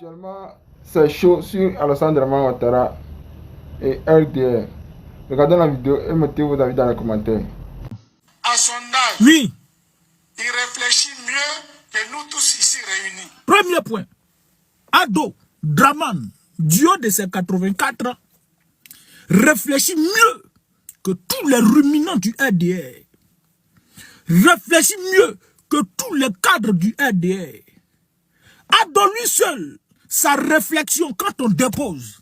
Actuellement, c'est chaud sur Alassane Dramane Ouattara et RDR. Regardez la vidéo et mettez vos avis dans les commentaires. À son âge, Oui. il réfléchit mieux que nous tous ici réunis. Premier point. Ado Dramane, du haut de ses 84 ans, réfléchit mieux que tous les ruminants du RDR. Réfléchit mieux que tous les cadres du RDR. Ado lui seul, sa réflexion quand on dépose,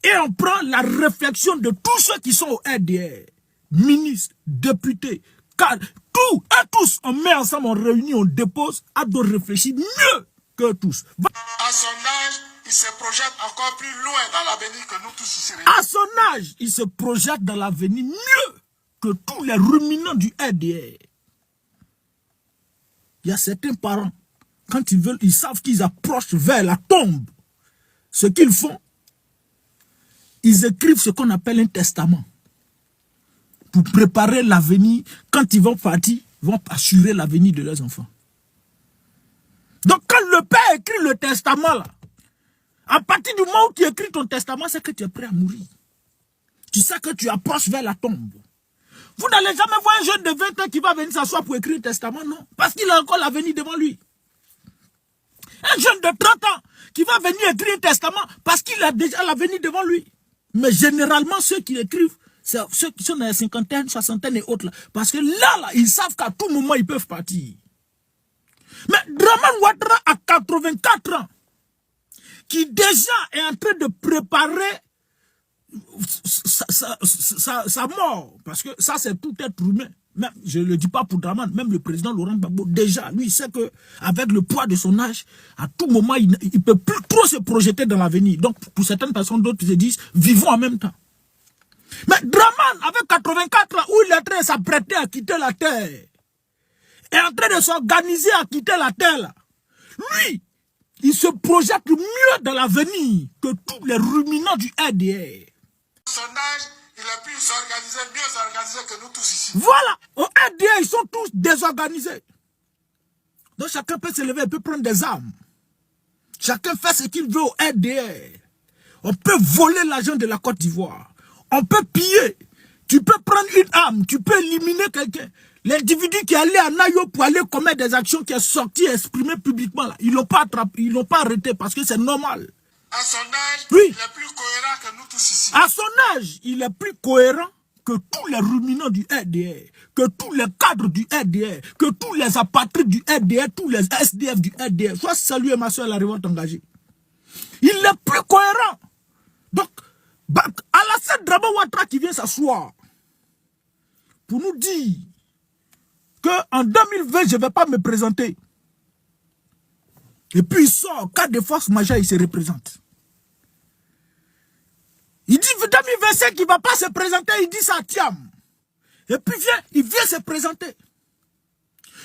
et on prend la réflexion de tous ceux qui sont au RDR, ministres, députés, cadres, tout et tous, on met ensemble, on réunit, on dépose, Ado réfléchit mieux que tous. À son âge, il se projette encore plus loin dans l'avenir que nous tous ici réunis. À son âge, il se projette dans l'avenir mieux que tous les ruminants du RDR. Il y a certains parents, quand ils veulent, ils savent qu'ils approchent vers la tombe. Ce qu'ils font, ils écrivent ce qu'on appelle un testament. Pour préparer l'avenir, quand ils vont partir, ils vont assurer l'avenir de leurs enfants. Donc quand le père écrit le testament, là, à partir du moment où tu écris ton testament, c'est que tu es prêt à mourir. Tu sais que tu approches vers la tombe. Vous n'allez jamais voir un jeune de 20 ans qui va venir s'asseoir pour écrire un testament, non. Parce qu'il a encore l'avenir devant lui. Un jeune de 30 ans qui va venir écrire un testament parce qu'il a déjà l'avenir devant lui. Mais généralement, ceux qui écrivent, c'est ceux qui sont dans la cinquantaine, soixantaine et autres. Là. Parce que là, ils savent qu'à tout moment, ils peuvent partir. Mais Dramane Ouattara a 84 ans, qui déjà est en train de préparer sa mort. Parce que ça, c'est tout être humain. Même, je ne le dis pas pour Dramane, même le président Laurent Gbagbo, déjà, lui, il sait qu'avec le poids de son âge, à tout moment, il ne peut plus trop se projeter dans l'avenir. Donc, pour certaines personnes, d'autres se disent, vivons en même temps. Mais Dramane, avec 84 ans, où il est en train de s'apprêter à quitter la terre, est en train de s'organiser à quitter la terre, là. Lui, il se projette mieux dans l'avenir que tous les ruminants du RDR. Son âge, il est plus organisé, mieux organisé que nous tous ici. Voilà, au RDR, ils sont tous désorganisés. Donc chacun peut se lever, il peut prendre des armes. Chacun fait ce qu'il veut au RDR. On peut voler l'argent de la Côte d'Ivoire. On peut piller. Tu peux prendre une arme, tu peux éliminer quelqu'un. L'individu qui est allé à Nayo pour aller commettre des actions, qui est sorti et exprimé publiquement, là, ils l'ont pas attrapé, ils l'ont pas arrêté parce que c'est normal. À son âge, Oui. il est plus cohérent que nous tous ici. À son âge, il est plus cohérent que tous les ruminants du RDR, que tous les cadres du RDR, que tous les apatrides du RDR, tous les SDF du RDR. Soit saluer ma soeur la révolte engagée. Il est plus cohérent. Donc, Alassane Dramane Ouattara qui vient s'asseoir pour nous dire qu'en 2020, je ne vais pas me présenter. Et puis il sort, cas de force majeure, il se représente. Il dit 2025, il ne va pas se présenter, il dit ça à Thiam. Et puis il vient se présenter.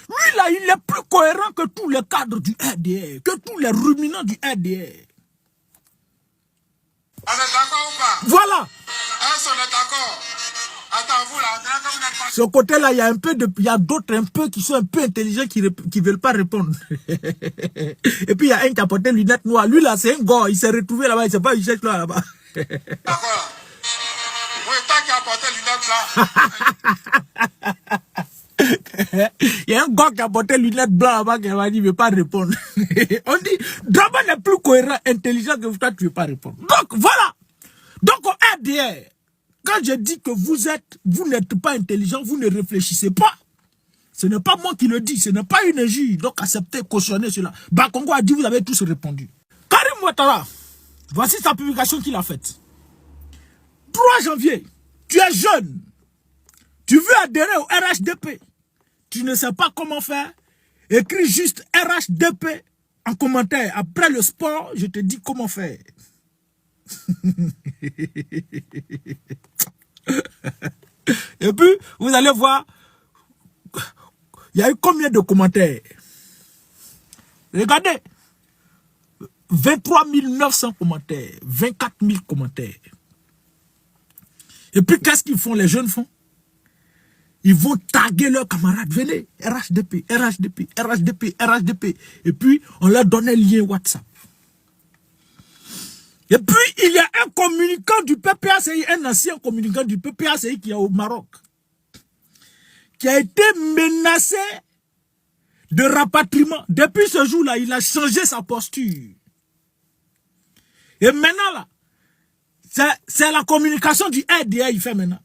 Lui là, il est plus cohérent que tous les cadres du RDR, que tous les ruminants du RDR. On est d'accord ou pas? Voilà. Est-ce qu'on est d'accord? Attends, vous là, on dirait que vous n'êtes pas... Ce côté-là, il y a un peu il y a d'autres un peu qui sont un peu intelligents qui ne veulent pas répondre. Et puis il y a un qui a porté lunettes noires. Lui là, c'est un gars, il s'est retrouvé là-bas, il ne sait pas, il cherche là-bas. D'accord. Oui, tant qu'il a porté lunettes là. Il y a un gars qui a porté lunettes blancs là-bas qui m'a dit, il ne veut pas répondre. On dit, Dramane est plus cohérent, intelligent que toi, tu ne veux pas répondre. Donc voilà. Donc au RDR, quand je dis que vous n'êtes pas intelligent, vous ne réfléchissez pas. Ce n'est pas moi qui le dis, ce n'est pas une injure. Donc acceptez, cautionnez cela. Bakongo a dit, vous avez tous répondu. Karim Ouattara, voici sa publication qu'il a faite. 3 janvier, tu es jeune. Tu veux adhérer au RHDP. Tu ne sais pas comment faire. Écris juste RHDP en commentaire. Après le sport, je te dis comment faire. Et puis, vous allez voir, il y a eu combien de commentaires? Regardez, 23 900 commentaires, 24 000 commentaires. Et puis, qu'est-ce qu'ils font, les jeunes font? Ils vont taguer leurs camarades. Venez, RHDP, RHDP, RHDP, RHDP. Et puis, on leur donne un lien WhatsApp. Et puis, il y a un communicant du PPACI, un ancien communicant du PPACI qui est au Maroc, qui a été menacé de rapatriement. Depuis ce jour-là, il a changé sa posture. Et maintenant, là, c'est la communication du RDR il fait maintenant.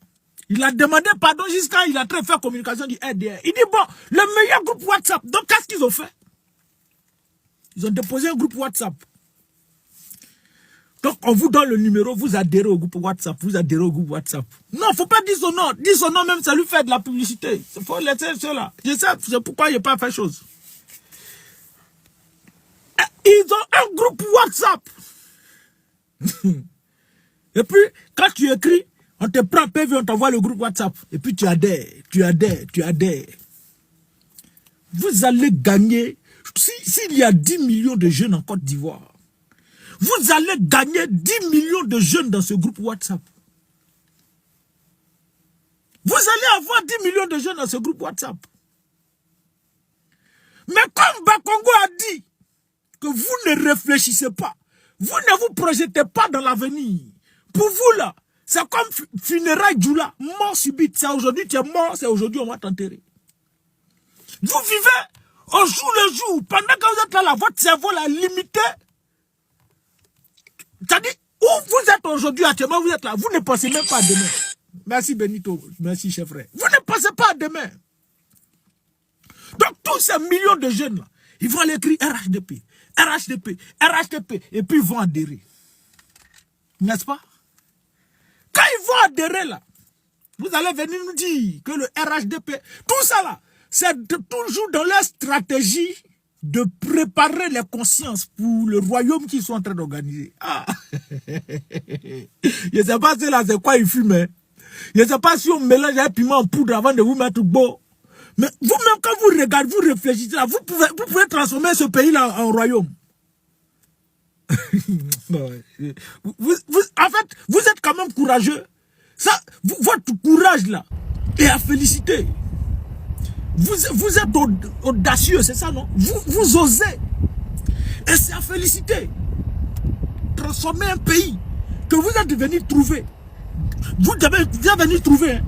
Il a demandé pardon jusqu'à il a très fait communication du RDR. Il dit, bon, le meilleur groupe WhatsApp. Donc, qu'est-ce qu'ils ont fait? Ils ont déposé un groupe WhatsApp. Donc, on vous donne le numéro, vous adhérez au groupe WhatsApp, vous adhérez au groupe WhatsApp. Non, il ne faut pas dire son nom. Dire son nom même, ça lui fait de la publicité. Il faut laisser cela. Je sais, c'est pourquoi il n'a pas fait chose. Ils ont un groupe WhatsApp. Et puis, quand tu écris, on te prend PV, on t'envoie le groupe WhatsApp. Et puis tu adhères, tu adhères, tu adhères. Vous allez gagner, s'il y a 10 millions de jeunes en Côte d'Ivoire, vous allez gagner 10 millions de jeunes dans ce groupe WhatsApp. Vous allez avoir 10 millions de jeunes dans ce groupe WhatsApp. Mais comme Bakongo a dit que vous ne réfléchissez pas, vous ne vous projetez pas dans l'avenir. Pour vous là, c'est comme funérailles Djoula, mort subite. C'est aujourd'hui tu es mort, c'est aujourd'hui on va t'enterrer. Vous vivez au jour le jour. Pendant que vous êtes là, votre cerveau l'a limité. C'est-à-dire, où vous êtes aujourd'hui actuellement, vous êtes là. Vous ne pensez même pas à demain. Merci Benito, merci chef frère. Vous ne pensez pas à demain. Donc tous ces millions de jeunes là, ils vont aller écrire RHDP, RHDP, RHDP, et puis ils vont adhérer. N'est-ce pas? Quand ils vont adhérer là, vous allez venir nous dire que le RHDP, tout ça là, c'est toujours dans leur stratégie de préparer les consciences pour le royaume qu'ils sont en train d'organiser. Ah. Je ne sais pas si là c'est quoi ils fument. Hein. Je ne sais pas si on mélange un piment en poudre avant de vous mettre beau. Mais vous-même quand vous regardez, vous réfléchissez là, vous pouvez transformer ce pays-là en royaume. En fait, vous êtes quand même courageux. Ça, votre courage là est à féliciter. Vous êtes audacieux, c'est ça non? Vous osez. Et c'est à féliciter. Transformer un pays que vous êtes venu trouver. Vous êtes venu trouver. Hein.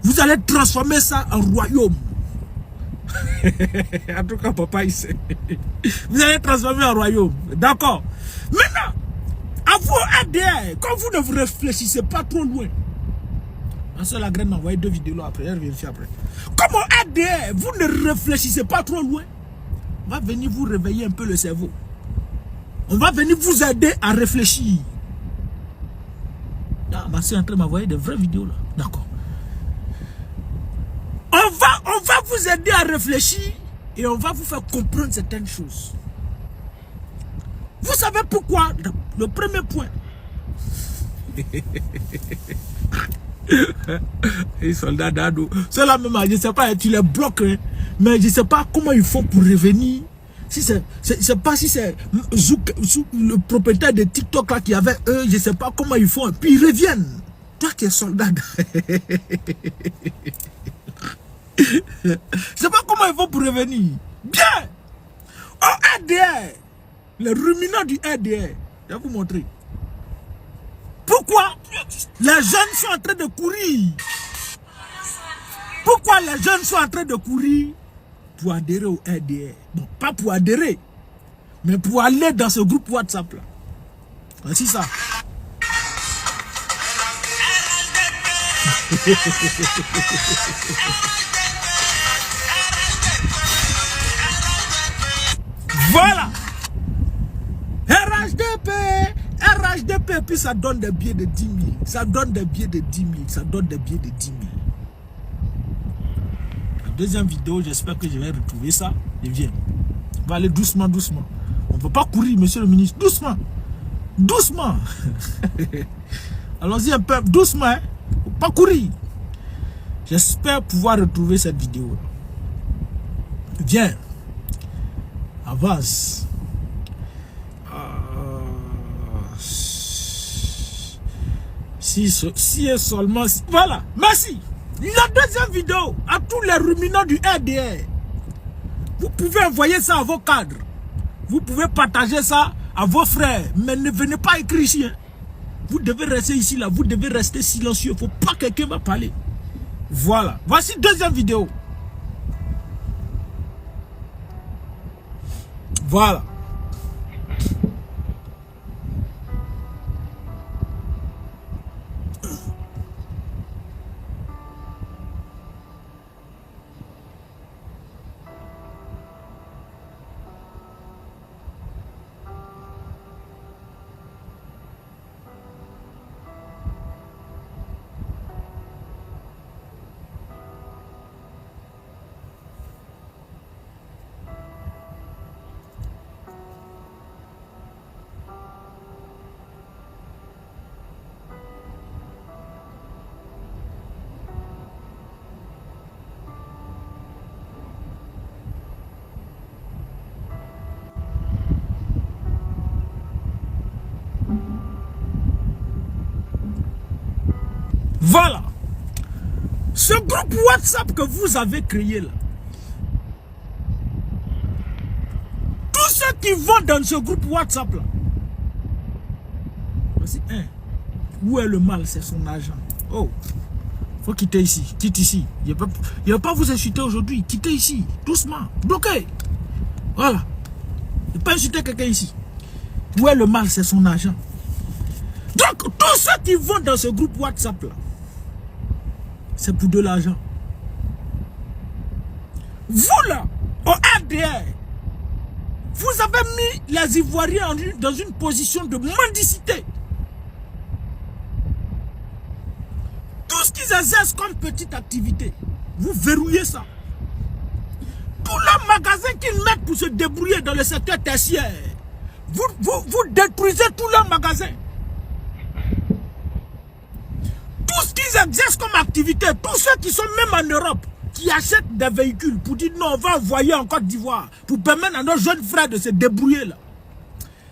Vous allez transformer ça en royaume. En tout cas, papa, il sait. Vous allez transformer en royaume. D'accord. Maintenant, à vous ADR, quand vous ne vous réfléchissez pas trop loin. Ma soeur la graine m'a envoyé 2 vidéos là après, elle vérifie après. Comme au ADR, vous ne réfléchissez pas trop loin. On va venir vous réveiller un peu le cerveau. On va venir vous aider à réfléchir. Ah, ma soeur est en train de m'envoyer de vraies vidéos là. D'accord. On va vous aider à réfléchir et on va vous faire comprendre certaines choses. Vous savez pourquoi? Le premier point. Les soldats d'Ado. Ceux-là même, je ne sais pas, tu les bloques, hein, mais je ne sais pas comment ils font pour revenir. Si c'est pas si c'est le propriétaire de TikTok là qui avait eux, je ne sais pas comment ils font. Puis ils reviennent. Toi qui es soldat. Je ne sais pas comment ils font pour revenir. Bien. Au RDR, les ruminants du RDR, je vais vous montrer. Pourquoi les jeunes sont en train de courir? Pourquoi les jeunes sont en train de courir pour adhérer au RDR? Bon, pas pour adhérer, mais pour aller dans ce groupe WhatsApp là. Voici ça. Voilà. RHDP, RHDP, puis ça donne des billets de 10 000. Ça donne des billets de 10 000. Ça donne des billets de 10 000. La deuxième vidéo, j'espère que je vais retrouver ça. Et viens. On va aller doucement, doucement. On ne peut pas courir, monsieur le ministre. Doucement. Doucement. Allons-y un peu. Doucement. Hein? Faut pas courir. J'espère pouvoir retrouver cette vidéo. Viens. Avance. Si et seulement... Voilà. Merci. La deuxième vidéo, à tous les ruminants du RDR. Vous pouvez envoyer ça à vos cadres. Vous pouvez partager ça à vos frères, mais ne venez pas écrire ici. Hein. Vous devez rester ici, là. Vous devez rester silencieux. Il ne faut pas que quelqu'un va parler. Voilà. Voici deuxième vidéo. Voilà. Voilà. Ce groupe WhatsApp que vous avez créé là. Tous ceux qui vont dans ce groupe WhatsApp là. Voici un. Où est le mal? C'est son agent. Oh. Faut quitter ici. Quitte ici. Il ne va pas vous insulter aujourd'hui. Quittez ici. Doucement. Bloquez. Voilà. Il ne pas insulter quelqu'un ici. Où est le mal? C'est son agent. Donc, tous ceux qui vont dans ce groupe WhatsApp là. C'est pour de l'argent. Vous là, au RDR, vous avez mis les Ivoiriens dans une position de mendicité. Tout ce qu'ils exercent comme petite activité, vous verrouillez ça. Tous les magasins qu'ils mettent pour se débrouiller dans le secteur tertiaire, vous détruisez tous leurs magasins. Tout ce qu'ils exercent comme activité, tous ceux qui sont même en Europe, qui achètent des véhicules pour dire non, on va envoyer en Côte d'Ivoire, pour permettre à nos jeunes frères de se débrouiller là.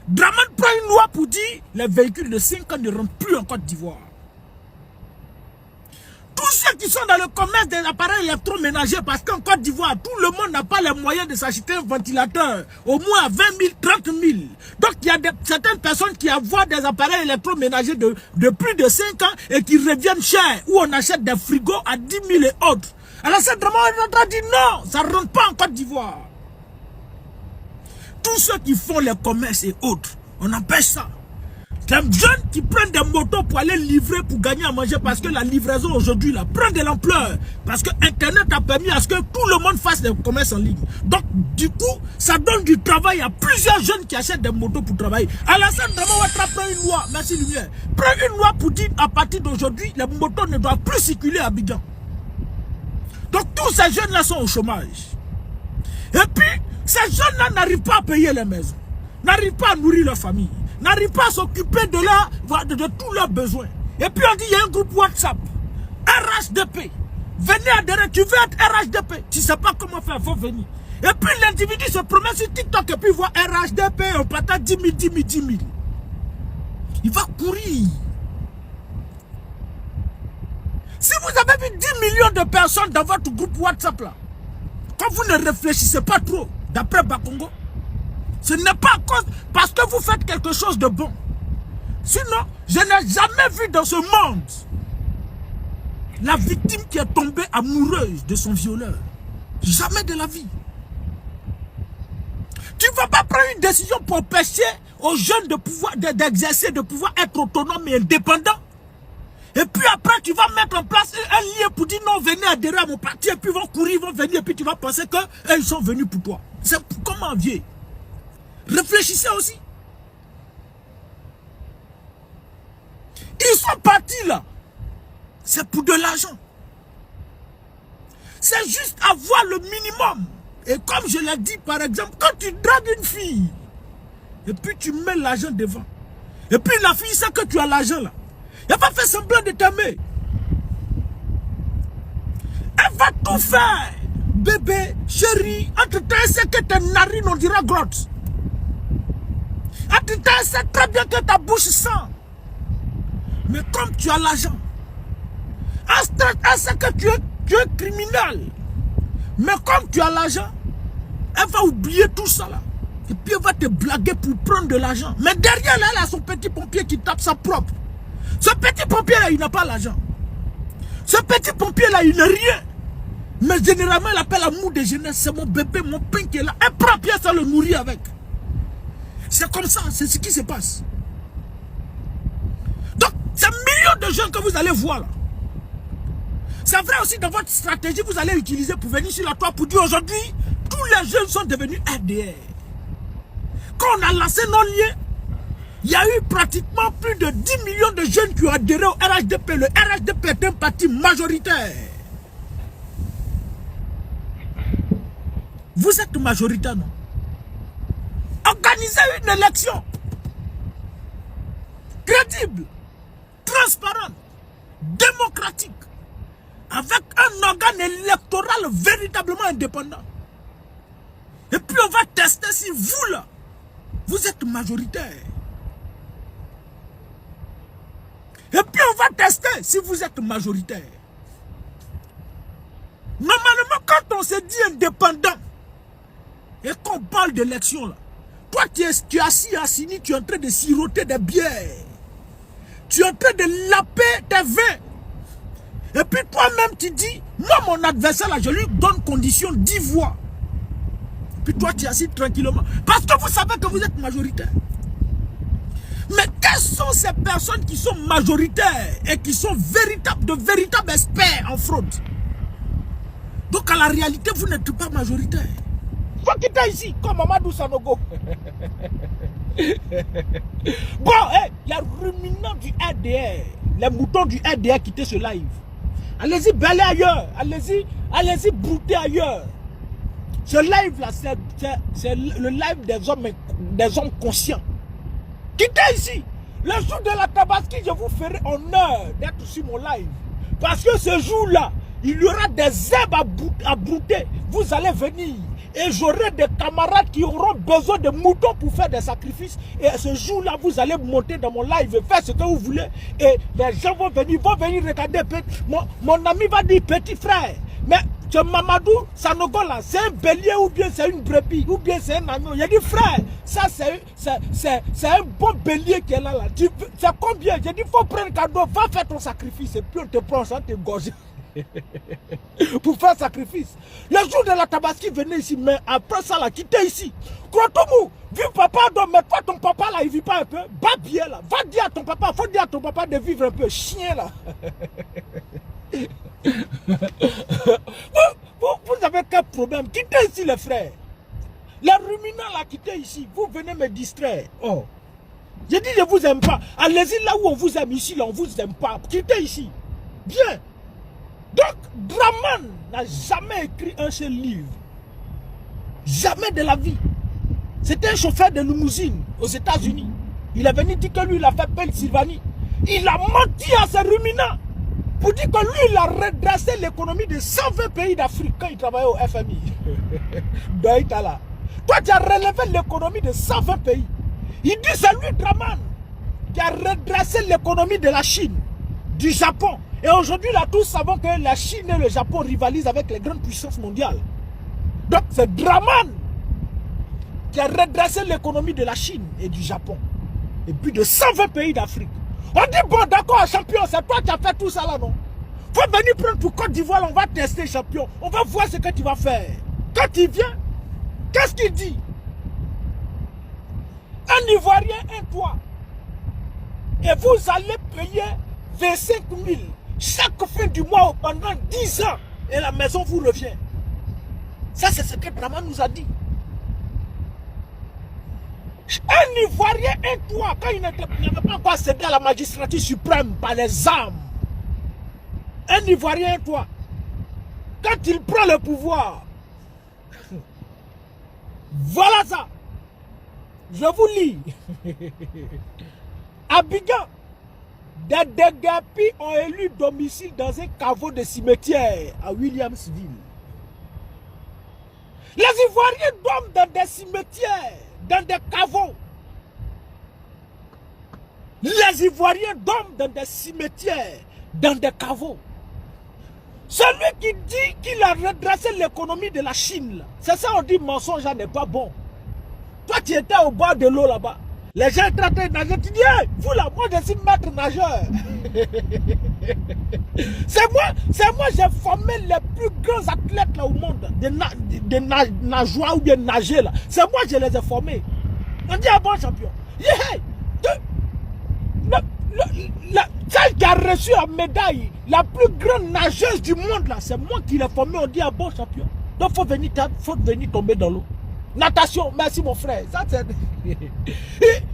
Draman prend une loi pour dire les véhicules de 5 ans ne rentrent plus en Côte d'Ivoire. Tous ceux qui sont dans le commerce des appareils électroménagers, parce qu'en Côte d'Ivoire, tout le monde n'a pas les moyens de s'acheter un ventilateur, au moins à 20 000, 30 000. Donc il y a certaines personnes qui envoient des appareils électroménagers de plus de 5 ans et qui reviennent chers, où on achète des frigos à 10 000 et autres. Alors c'est vraiment on a dit non, ça ne rentre pas en Côte d'Ivoire. Tous ceux qui font les commerces et autres, on empêche ça. Les jeunes qui prennent des motos pour aller livrer, pour gagner à manger, parce que la livraison aujourd'hui là prend de l'ampleur. Parce que Internet a permis à ce que tout le monde fasse des commerces en ligne. Donc du coup, ça donne du travail à plusieurs jeunes qui achètent des motos pour travailler. Alassane Draman Ouattara prend une loi, merci Lumière, prend une loi pour dire à partir d'aujourd'hui, les motos ne doivent plus circuler à Abidjan. Donc tous ces jeunes là sont au chômage. Et puis, ces jeunes là n'arrivent pas à payer les maisons, n'arrivent pas à nourrir leur famille, n'arrivent pas à s'occuper de tous leurs besoins. Et puis on dit, il y a un groupe WhatsApp, RHDP. Venez adhérer, tu veux être RHDP. Tu ne sais pas comment faire, il faut venir. Et puis l'individu se promet sur TikTok et puis voit RHDP, on partage 10 000, 10 000, 10 000. Il va courir. Si vous avez vu 10 millions de personnes dans votre groupe WhatsApp là, quand vous ne réfléchissez pas trop, d'après Bakongo, ce n'est pas à cause parce que vous faites quelque chose de bon. Sinon, je n'ai jamais vu dans ce monde la victime qui est tombée amoureuse de son violeur. Jamais de la vie. Tu ne vas pas prendre une décision pour empêcher aux jeunes de pouvoir d'exercer, de pouvoir être autonomes et indépendants. Et puis après, tu vas mettre en place un lien pour dire non, venez adhérer à mon parti. Et puis ils vont courir, ils vont venir. Et puis tu vas penser qu'ils sont venus pour toi. C'est comment, vieux? Réfléchissez aussi. Ils sont partis là. C'est pour de l'argent. C'est juste avoir le minimum. Et comme je l'ai dit, par exemple, quand tu dragues une fille, et puis tu mets l'argent devant, et puis la fille sait que tu as l'argent là, elle va faire semblant de t'aimer. Elle va tout faire. Bébé, chérie, entre-temps, elle sait que tes narines, on dira grotte. Entre-temps, elle sait très bien que ta bouche sent. Mais comme tu as l'argent, elle sait que tu es criminel. Mais comme tu as l'argent, elle va oublier tout ça là. Et puis elle va te blaguer pour prendre de l'argent. Mais derrière là, elle a son petit pompier qui tape sa propre. Ce petit pompier là, il n'a pas l'argent. Ce petit pompier là, il n'a rien. Mais généralement, elle appelle amour de jeunesse. C'est mon bébé, mon pain qui est là. Elle prend pièce, elle le nourrit avec. C'est comme ça, c'est ce qui se passe. Donc, c'est millions de jeunes que vous allez voir là. C'est vrai aussi dans votre stratégie, vous allez utiliser pour venir sur la toile pour dire aujourd'hui, tous les jeunes sont devenus RDR. Quand on a lancé nos liens, il y a eu pratiquement plus de 10 millions de jeunes qui ont adhéré au RHDP. Le RHDP est un parti majoritaire. Vous êtes majoritaire, non? Organisez une élection crédible, transparente, démocratique, avec un organe électoral véritablement indépendant. Et puis on va tester si vous là, vous êtes majoritaire. Et puis on va tester si vous êtes majoritaire. Normalement, quand on se dit indépendant, et qu'on parle d'élection là, toi tu es assis à Sini, tu es en train de siroter des bières. Tu es en train de laper tes vins. Et puis toi-même tu dis, moi mon adversaire là, je lui donne condition 10 voix. Puis toi tu es assis tranquillement. Parce que vous savez que vous êtes majoritaire. Mais quelles sont ces personnes qui sont majoritaires et qui sont de véritables experts en fraude? Donc à la réalité, vous n'êtes pas majoritaire. Faut quitter ici, comme Mamadou Sanogo. Bon, les ruminants du RDR, les moutons du RDR quittez ce live. Allez-y bêler ailleurs, allez-y brouter ailleurs. Ce live là, c'est le live des hommes conscients. Quittez ici. Le jour de la Tabaski, je vous ferai honneur d'être sur mon live. Parce que ce jour-là, il y aura des herbes à brouter. Vous allez venir. Et j'aurai des camarades qui auront besoin de moutons pour faire des sacrifices. Et ce jour-là, vous allez monter dans mon live et faire ce que vous voulez. Et les gens vont venir regarder. Mon ami va dire, petit frère, mais ce Mamadou Sanogo là, c'est un bélier ou bien c'est une brebis ou bien c'est un agneau. Il a dit, frère, ça c'est un bon bélier qui est là. C'est combien? J'ai dit, il faut prendre un cadeau, va faire ton sacrifice. Et puis on te prend ça, te gorge. Pour faire sacrifice. Le jour de la Tabaski, venez ici, mais après ça, là, quittez ici. Crois-toi, vive papa, mais toi, ton papa, là, il vit pas un peu. Va bien, là. Va dire à ton papa, faut dire à ton papa de vivre un peu. Chien, là. Vous avez quel problème? Quittez ici, les frères. Les ruminants, là, quittez ici. Vous venez me distraire. Oh. J'ai dit, je vous aime pas. Allez-y là où on vous aime, ici, là, on vous aime pas. Quittez ici. Bien. Donc, Draman n'a jamais écrit un seul livre. Jamais de la vie. C'était un chauffeur de limousine aux États-Unis. Il est venu dire que lui, il a fait Pennsylvanie. Il a menti à ses ruminants pour dire que lui, il a redressé l'économie de 120 pays d'Afrique quand il travaillait au FMI. Daïtala. Toi, tu as relevé l'économie de 120 pays. Il dit c'est lui, Draman, qui a redressé l'économie de la Chine, du Japon. Et aujourd'hui, là, tous savons que la Chine et le Japon rivalisent avec les grandes puissances mondiales. Donc, c'est Draman qui a redressé l'économie de la Chine et du Japon. Et puis de 120 pays d'Afrique. On dit, bon, d'accord, champion, c'est toi qui as fait tout ça là, non? Faut venir prendre pour Côte d'Ivoire, on va tester, champion. On va voir ce que tu vas faire. Quand il vient, qu'est-ce qu'il dit? Un Ivoirien, un toit. Et vous allez payer 25 000 chaque fin du mois pendant 10 ans. Et la maison vous revient. Ça, c'est ce que Draman nous a dit. Un Ivoirien, un toit, quand il n'avait pas encore cédé à la magistrature suprême par les armes. Un Ivoirien, un toit. Quand il prend le pouvoir, voilà ça. Je vous lis. Abidjan, des déguerpis ont élu domicile dans un caveau de cimetière à Williamsville. Les Ivoiriens dorment dans des cimetières, dans des caveaux. Les Ivoiriens dorment dans des cimetières, dans des caveaux. Celui qui dit qu'il a redressé l'économie de la Chine, c'est ça on dit mensonge n'est pas bon. Toi, tu étais au bord de l'eau là-bas. Les gens étaient en train de nager. Tu dis, hey, vous là, moi, je suis maître nageur. C'est moi, j'ai formé les plus grands athlètes là au monde. Des nageoires ou bien nageurs là. C'est moi, je les ai formés. On dit, ah bon, champion. Yeah, celle qui a reçu la médaille, la plus grande nageuse du monde là, c'est moi qui l'ai formée. On dit, ah bon, champion. Donc, faut venir tomber dans l'eau. Natation, merci mon frère. Ça, ils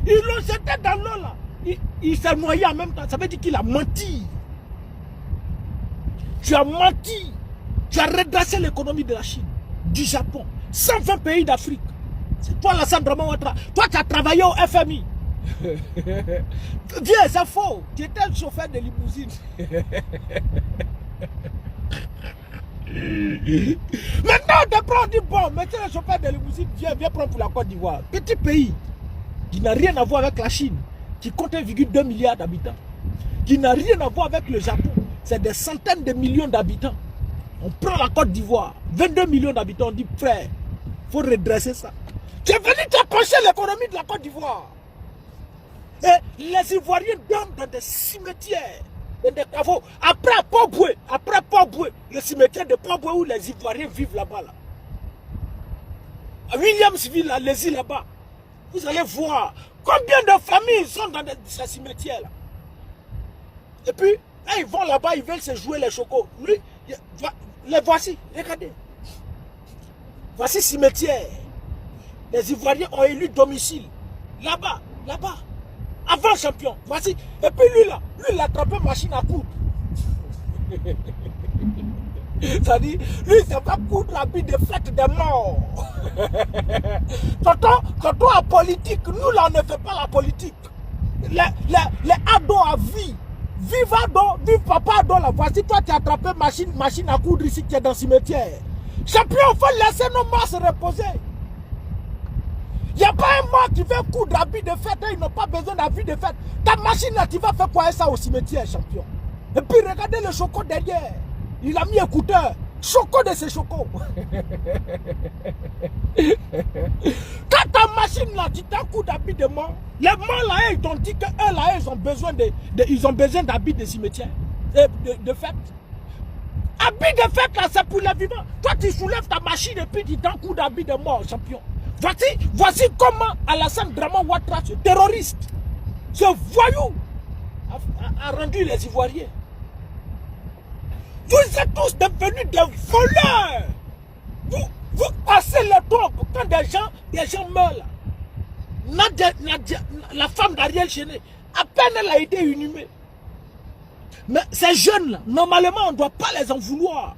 l'ont jeté dans l'eau là. Il s'est noyé en même temps. Ça veut dire qu'il a menti. Tu as menti. Tu as redressé l'économie de la Chine, du Japon, 120 pays d'Afrique. C'est toi, Alassane Draman Ouattara. Toi, tu as travaillé au FMI. Viens, c'est faux. Tu étais un chauffeur de limousine. Maintenant, on dit bon, maintenant le chauffeur de limousine viens prendre pour la Côte d'Ivoire. Petit pays qui n'a rien à voir avec la Chine, qui compte 1,2 milliard d'habitants, qui n'a rien à voir avec le Japon. C'est des centaines de millions d'habitants. On prend la Côte d'Ivoire, 22 millions d'habitants, on dit frère, il faut redresser ça. Tu es venu t'approcher l'économie de la Côte d'Ivoire. Et les Ivoiriens dorment dans des cimetières, dans des caveaux. Après Port-Boué, le cimetière de Port-Boué où les Ivoiriens vivent là-bas. Là. À Williamsville, les îles là-bas, vous allez voir combien de familles sont dans ces cimetières-là. Et puis, là, ils vont là-bas, ils veulent se jouer les chocos. Lui, les voici, regardez. Voici cimetière. Les Ivoiriens ont élu domicile. Là-bas, là-bas. Avant champion. Voici. Et puis lui là, il a attrapé machine à coudre. Ça dit, lui, c'est pas coudre l'habit de fête des morts. Quand en politique, nous là, on ne fait pas la politique. Les ados à vie. Vive ado, vive papa ado là. Voici, toi, tu as attrapé machine à coudre ici qui est dans le cimetière. Champion, il faut laisser nos morts se reposer. Il n'y a pas un mort qui veut coudre habit de fête, ils n'ont pas besoin d'habit de fête. Ta machine là, tu vas faire quoi ça au cimetière, champion? Et puis regardez le choco derrière. Il a mis écouteur. Choco de ces chocos. Quand ta machine là, tu t'as coudre d'habit de mort, les morts là, ils t'ont dit qu'eux là, ils ont besoin d'habits de cimetière, de fête. Habit de fête là, c'est pour les vivants. Toi, tu soulèves ta machine et puis tu t'en coudre d'habit de mort, champion. Voici comment Alassane Draman Ouattara, ce terroriste, ce voyou, a rendu les Ivoiriens. Vous êtes tous devenus des voleurs. Vous passez le temps quand des gens meurent. Nadia, la femme d'Ariel Chéné, à peine elle a été inhumée. Mais ces jeunes-là, normalement, on ne doit pas les en vouloir.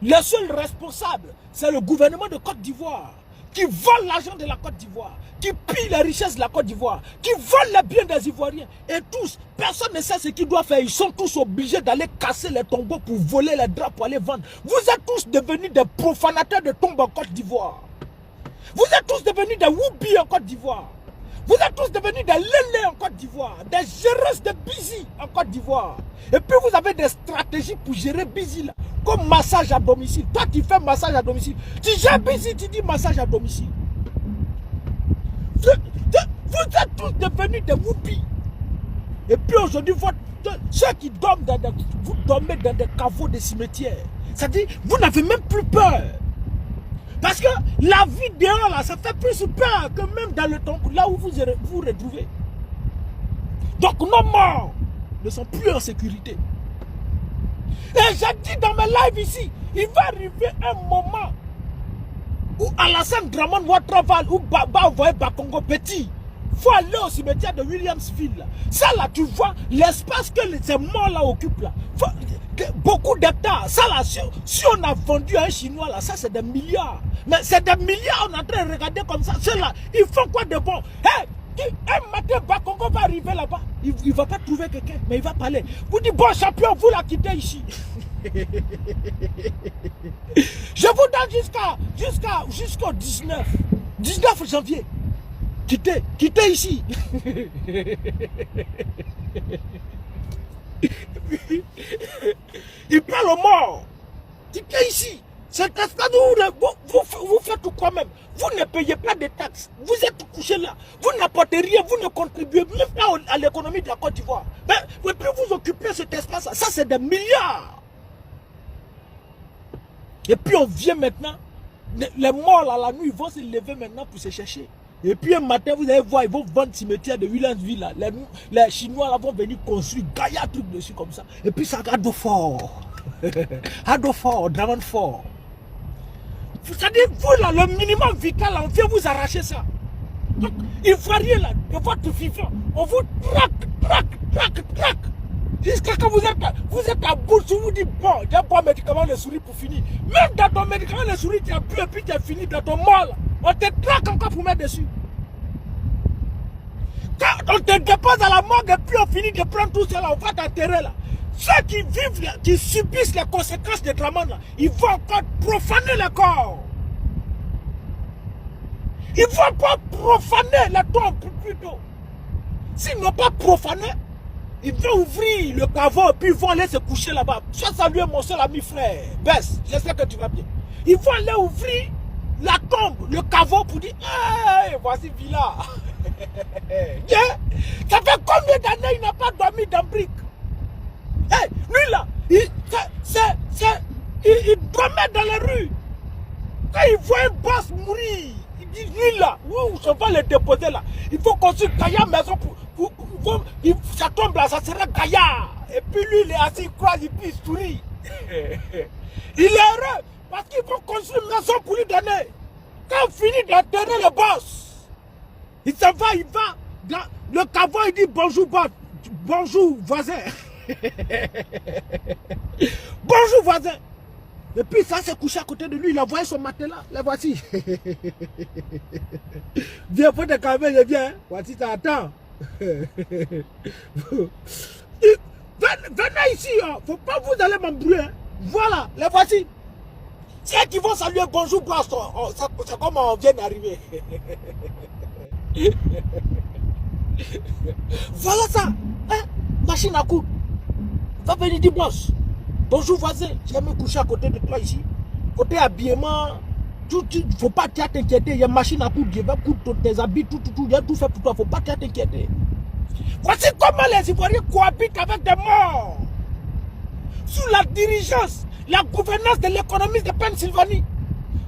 Le seul responsable, c'est le gouvernement de Côte d'Ivoire, qui vole l'argent de la Côte d'Ivoire, qui pille les richesses de la Côte d'Ivoire, qui vole les biens des Ivoiriens. Et tous, personne ne sait ce qu'ils doivent faire. Ils sont tous obligés d'aller casser les tombeaux pour voler les draps, pour aller vendre. Vous êtes tous devenus des profanateurs de tombes en Côte d'Ivoire. Vous êtes tous devenus des whoopis en Côte d'Ivoire. Vous êtes tous devenus des lélés en Côte d'Ivoire, des géreuses de busy en Côte d'Ivoire. Et puis vous avez des stratégies pour gérer busy là, comme massage à domicile. Toi qui fais massage à domicile, tu gères busy, tu dis massage à domicile. Vous êtes tous devenus des whoopis. Et puis aujourd'hui, ceux qui dorment vous dormez dans des caveaux de cimetières. C'est-à-dire, vous n'avez même plus peur. Parce que la vie dehors, là, ça fait plus peur que même dans le temps, là où vous vous retrouvez. Donc nos morts ne sont plus en sécurité. Et j'ai dit dans mes lives ici, il va arriver un moment où Alassane Draman Ouattara ou Baba envoyer Bakongo Petit. Il faut aller au cimetière de Williamsville. Ça là, tu vois l'espace que ces morts-là occupent là. Beaucoup d'hectares. Ça là, si on a vendu à un Chinois là, ça c'est des milliards. Mais c'est des milliards, on est en train de regarder comme ça. Ceux-là, ils font quoi de bon? Hey, un matin, Bakongo va arriver là-bas. Il ne va pas trouver quelqu'un, mais il va parler. Vous dites, bon champion, vous la quittez ici. Je vous donne jusqu'au 19 janvier. Quittez ici. Il parle aux morts. Quittez ici. Cet espace où vous faites quoi même? Vous ne payez pas de taxes. Vous êtes couché là. Vous n'apportez rien. Vous ne contribuez même pas à l'économie de la Côte d'Ivoire. Mais plus vous occupez cet espace-là, ça c'est des milliards. Et puis on vient maintenant. Les morts là, la nuit, ils vont se lever maintenant pour se chercher. Et puis un matin, vous allez voir, ils vont vendre le cimetière de Williamsville là. Les Chinois là vont venir construire gaillard truc dessus comme ça. Et puis ça garde fort. Ado fort, Draman fort. C'est-à-dire, vous là, le minimum vital, on vient vous arracher ça. Donc, il faut rien là, de votre vivant. On vous traque. Jusqu'à quand vous êtes à bout, vous vous dites, bon, j'ai un bon médicament, les souris pour finir. Même dans ton médicament, les souris, tu as bu et puis tu as fini dans ton mort là. On te traque encore pour mettre dessus. Quand on te dépose à la morgue et puis on finit de prendre tout ça là, on va t'enterrer là. Ceux qui vivent là, qui subissent les conséquences des drames là, ils vont encore profaner le corps. Ils vont pas profaner la tombe plutôt. S'ils n'ont pas profané, ils vont ouvrir le caveau et puis ils vont aller se coucher là-bas. Sois salué mon seul ami frère. Bess, j'espère que tu vas bien. Ils vont aller ouvrir la tombe, le caveau pour dire, hey, voici Villa. Yeah. Ça fait combien d'années il n'a pas dormi dans brique? Hey, lui là, il dormait dans les rues. Quand il voit un boss mourir, il dit lui là, je vais le déposer là. Il faut construire Gaïa maison ça tombe là, ça sera Gaïa. Et puis lui il est assis, il croise, il puis il sourit. Il est heureux parce qu'il faut construire une maison pour lui donner. Quand il finit d'enterrer le boss, il s'en va, il va dans le caveau, il dit bonjour bonjour voisin. Bonjour voisin. Et puis ça s'est couché à côté de lui, il a envoyé son matelas. Là voici. Viens, faut te calmer, je viens. Voici, ça attend. Venez ici, hein. Faut pas vous aller m'embrouiller. Hein. Voilà, les voici. Ceux qui vont saluer bonjour, Boston. C'est comme on vient d'arriver. Voilà ça. Hein? Machine à coudre. Va venir dire boss. Bonjour voisin, j'ai me coucher à côté de toi ici. Côté habillement, il ne faut pas t'inquiéter. Il y a une machine à coudre, je vais coudre tes habits, tout. Il y a tout fait pour toi, il ne faut pas t'inquiéter. Voici comment les Ivoiriens cohabitent avec des morts. Sous la dirigeance, la gouvernance de l'économie de Pennsylvanie.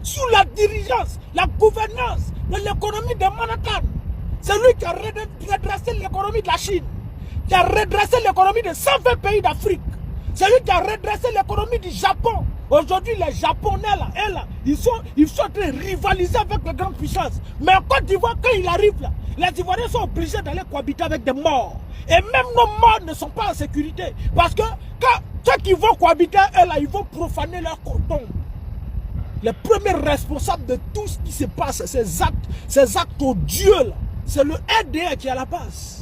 Sous la dirigeance, la gouvernance de l'économie de Manhattan. C'est lui qui a redressé l'économie de la Chine. Qui a redressé l'économie de 120 pays d'Afrique. C'est lui qui a redressé l'économie du Japon. Aujourd'hui, les Japonais, là, ils sont en train de rivaliser avec les grandes puissances. Mais en Côte d'Ivoire, quand il arrive là, les Ivoiriens sont obligés d'aller cohabiter avec des morts. Et même nos morts ne sont pas en sécurité. Parce que quand ceux qui vont cohabiter, eux, là, ils vont profaner leur tombe. Les premiers responsables de tout ce qui se passe, ces actes odieux, là, c'est le RDA qui est à la base.